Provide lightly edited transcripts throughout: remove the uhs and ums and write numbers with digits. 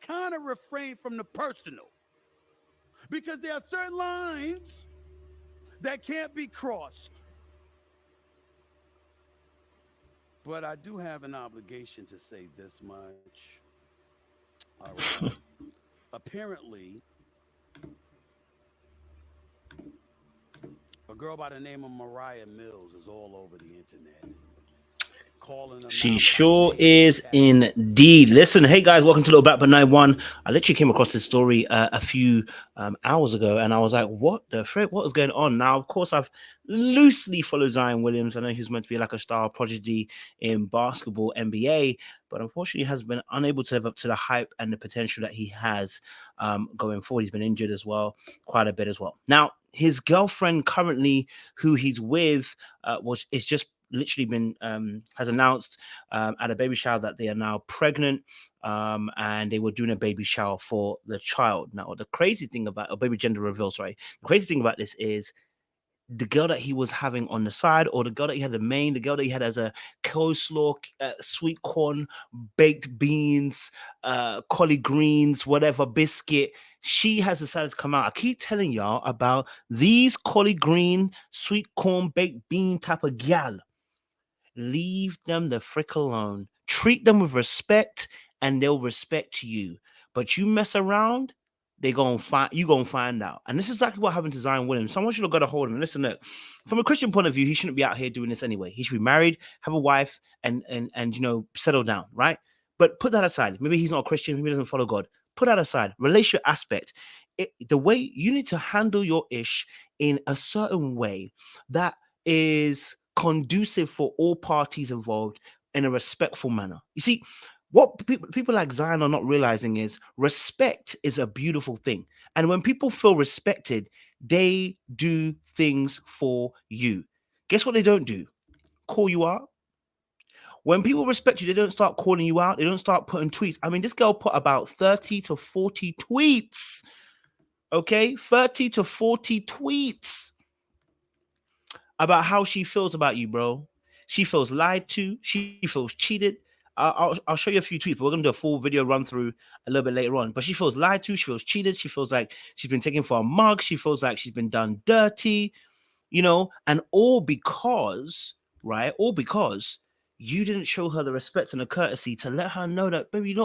kind of refrain from the personal because there are certain lines that can't be crossed. But I do have an obligation to say this much. All right. Apparently, a girl by the name of Moriah Mills is all over the internet calling them She out by sure name, is indeed. Listen, hey guys, welcome to Little Back But 91. I literally came across this story a few hours ago, and I was like, what the frick? What is going on? Now, of course, I've loosely followed Zion Williams. I know he's meant to be like a star prodigy in basketball, NBA, but unfortunately has been unable to live up to the hype and the potential that he has going forward. He's been injured as well, quite a bit as well. Now, his girlfriend currently, who he's with, is just literally been has announced at a baby shower that they are now pregnant, and they were doing a baby shower for the child. Now, the crazy thing about a baby gender reveal, sorry, the crazy thing about this is the girl that he was having on the side, or the girl that he had the girl that he had as a coleslaw, sweet corn, baked beans, collard greens, whatever biscuit. She has decided to come out. I keep telling y'all about these collard green, sweet corn, baked bean type of gal. Leave them the frick alone. Treat them with respect, and they'll respect you. But you mess around, gonna find out. And this is exactly what happened to Zion Williams. Someone should have got a hold of him. Listen, look, from a Christian point of view, he shouldn't be out here doing this anyway. He should be married, have a wife, and settle down, right? But put that aside. Maybe he's not a Christian, maybe he doesn't follow God. Put that aside. Relationship aspect. The way you need to handle your ish in a certain way that is conducive for all parties involved in a respectful manner. You see, what people like Zion are not realizing is respect is a beautiful thing. And when people feel respected, they do things for you. Guess what they don't do? Call you out. When people respect you, they don't start calling you out. They don't start putting tweets. I mean, this girl put about 30 to 40 tweets. Okay? 30 to 40 tweets about how she feels about you, bro. She feels lied to. She feels cheated. I'll show you a few tweets, but we're gonna do a full video run through a little bit later on. But she feels lied to. She feels cheated. She feels like she's been taken for a mug. She feels like she's been done dirty, and all because, right? All because you didn't show her the respect and the courtesy to let her know that, baby,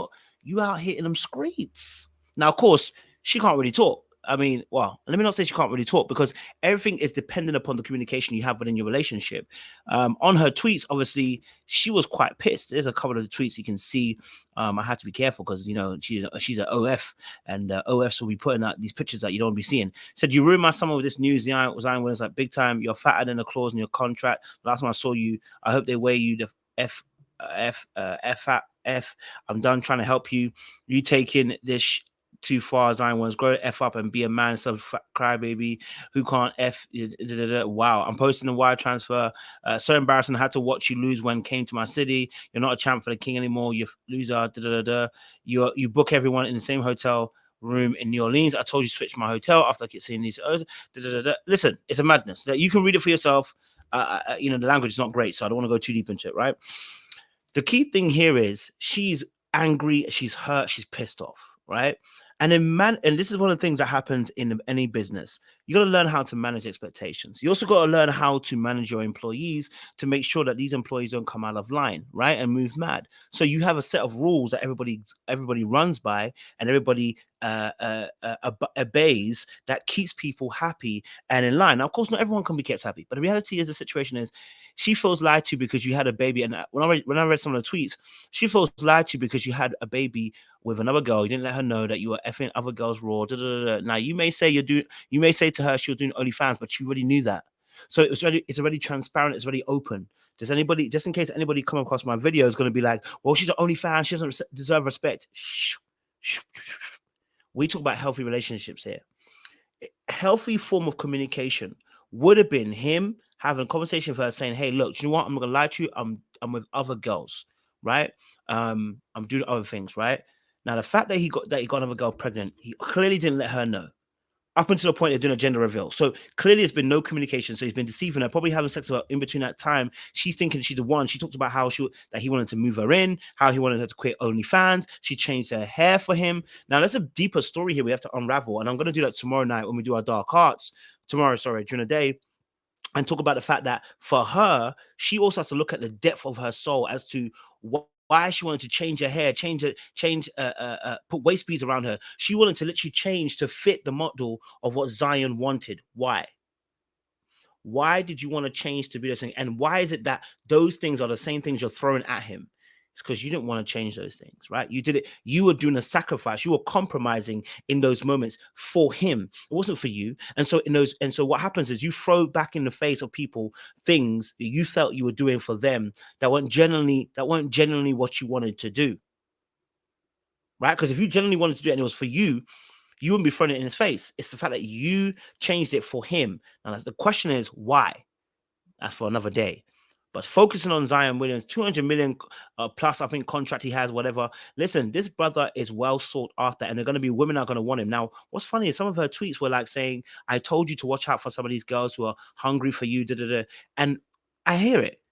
you out here in them streets. Now, of course, she can't really talk. I mean, well, let me not say she can't really talk, because everything is dependent upon the communication you have within your relationship. On her tweets, obviously, she was quite pissed. There's a couple of the tweets you can see. I had to be careful because, she's an OF, and OFs will be putting out these pictures that you don't want to be seeing. Said, you ruined my summer with this news. Zion was like, big time. You're fatter than a clause in your contract. Last time I saw you, I hope they weigh you the F. I'm done trying to help you. You taking this too far. Zion wants grow the F up and be a man, some crybaby who can't F. Wow, I'm posting a wire transfer. So embarrassing. I had to watch you lose when came to my city. You're not a champ for the king anymore. You loser. You book everyone in the same hotel room in New Orleans. I told you to switch my hotel after I kept seeing these. Listen, it's a madness. You can read it for yourself. The language is not great, so I don't want to go too deep into it, right? The key thing here is she's angry, she's hurt, she's pissed off, right? And this is one of the things that happens in any business. You got to learn how to manage expectations. You also got to learn how to manage your employees to make sure that these employees don't come out of line, right, and move mad. So you have a set of rules that everybody runs by, and everybody obeys, that keeps people happy and in line. Now, of course, not everyone can be kept happy, but the reality is, the situation is, she feels lied to because you had a baby. And when I read some of the tweets, she feels lied to because you had a baby with another girl. You didn't let her know that you were effing other girls raw. Now you may say to her she was doing OnlyFans, but you already knew that. So it's already transparent. It's already open. Does anybody, just in case anybody come across my video, is going to be like, well, she's an OnlyFans, she doesn't deserve respect. We talk about healthy relationships here. Healthy form of communication would have been him having a conversation with her, saying, hey, look, you know what? I'm not gonna lie to you. I'm with other girls, right? I'm doing other things, right? Now, the fact that he got another girl pregnant, he clearly didn't let her know. up until the point of doing a gender reveal. So clearly there's been no communication. So he's been deceiving her, probably having sex with her in between that time. She's thinking she's the one. She talked about how that he wanted to move her in, how he wanted her to quit OnlyFans. She changed her hair for him. Now there's a deeper story here we have to unravel. And I'm going to do that tomorrow night when we do our dark arts. Tomorrow, sorry, during the day. And talk about the fact that for her, she also has to look at the depth of her soul as to why she wanted to change her hair, put waist beads around her. She wanted to literally change to fit the model of what Zion wanted. Why? Why did you want to change to be this thing? And why is it that those things are the same things you're throwing at him? It's because you didn't want to change those things, right? You did it. You were doing a sacrifice. You were compromising in those moments for him. It wasn't for you. And so what happens is you throw back in the face of people things that you felt you were doing for them that weren't genuinely what you wanted to do, right? Because if you genuinely wanted to do it and it was for you, you wouldn't be throwing it in his face. It's the fact that you changed it for him. Now, the question is why? That's for another day. But focusing on Zion Williams, 200 million plus, I think, contract he has, whatever. Listen, this brother is well sought after, and they're going to be women are going to want him. Now, what's funny is some of her tweets were like saying, I told you to watch out for some of these girls who are hungry for you, and I hear it.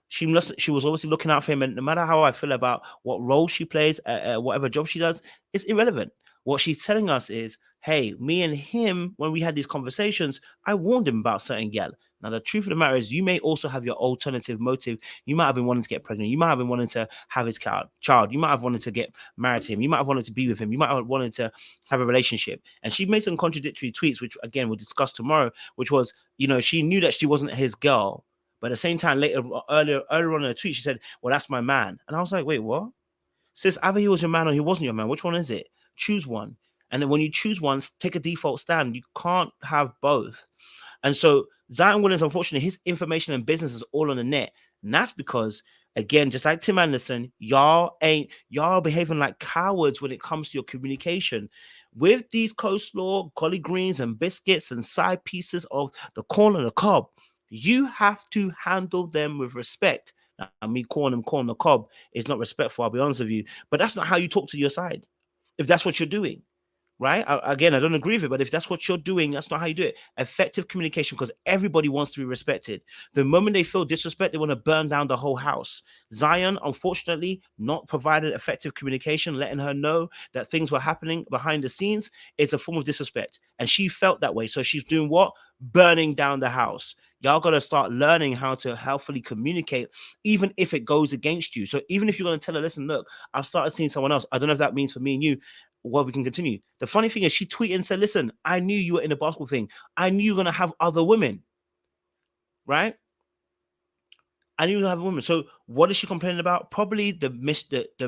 She was obviously looking out for him, and no matter how I feel about what role she plays, whatever job she does, it's irrelevant. What she's telling us is, hey, me and him, when we had these conversations, I warned him about certain gal. Now, the truth of the matter is, you may also have your alternative motive. You might have been wanting to get pregnant. You might have been wanting to have his child. You might have wanted to get married to him. You might have wanted to be with him. You might have wanted to have a relationship. And she made some contradictory tweets, which, again, we'll discuss tomorrow, which was, she knew that she wasn't his girl. But at the same time, earlier on in a tweet, she said, well, that's my man. And I was like, wait, what? Sis, either he was your man or he wasn't your man. Which one is it? Choose one. And then when you choose one, take a default stand. You can't have both. And so Zion Williams, unfortunately, his information and business is all on the net. And that's because, again, just like Tim Anderson, y'all behaving like cowards when it comes to your communication. With these coleslaw, collard greens, and biscuits and side pieces of the corn and the cob, you have to handle them with respect. Now, me calling them corn on the cob is not respectful, I'll be honest with you. But that's not how you talk to your side. If that's what you're doing. Right? Again, I don't agree with it, but if that's what you're doing, that's not how you do it. Effective communication, because everybody wants to be respected. The moment they feel disrespect, they want to burn down the whole house. Zion, unfortunately, not provided effective communication, letting her know that things were happening behind the scenes. It's a form of disrespect. And she felt that way. So she's doing what? Burning down the house. Y'all got to start learning how to healthily communicate, even if it goes against you. So even if you're going to tell her, listen, look, I've started seeing someone else. I don't know if that means for me and you. Well, we can continue. The funny thing is, she tweeted and said, listen, I knew you were in the basketball thing. I knew you were going to have other women, right? I knew you were going to have women. So what is she complaining about? Probably the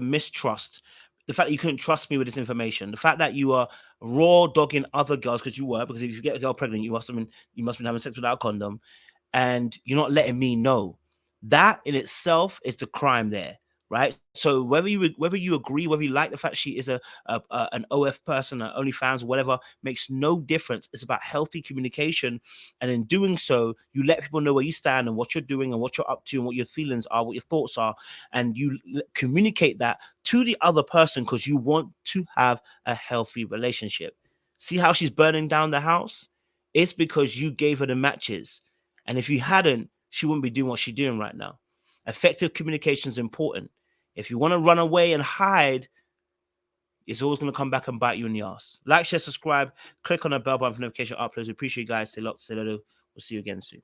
mistrust. The fact that you couldn't trust me with this information. The fact that you are raw dogging other girls, because if you get a girl pregnant, you must have been having sex without a condom, and you're not letting me know. That in itself is the crime there. Right. So whether you agree, whether you like the fact she is an OF person, an OnlyFans, whatever, makes no difference. It's about healthy communication. And in doing so, you let people know where you stand and what you're doing and what you're up to and what your feelings are, what your thoughts are. And you communicate that to the other person because you want to have a healthy relationship. See how she's burning down the house? It's because you gave her the matches. And if you hadn't, she wouldn't be doing what she's doing right now. Effective communication is important. If you want to run away and hide, it's always going to come back and bite you in the ass. Like, share, subscribe, click on the bell button for notification uploads. We appreciate you guys. Stay locked, stay low. We'll see you again soon.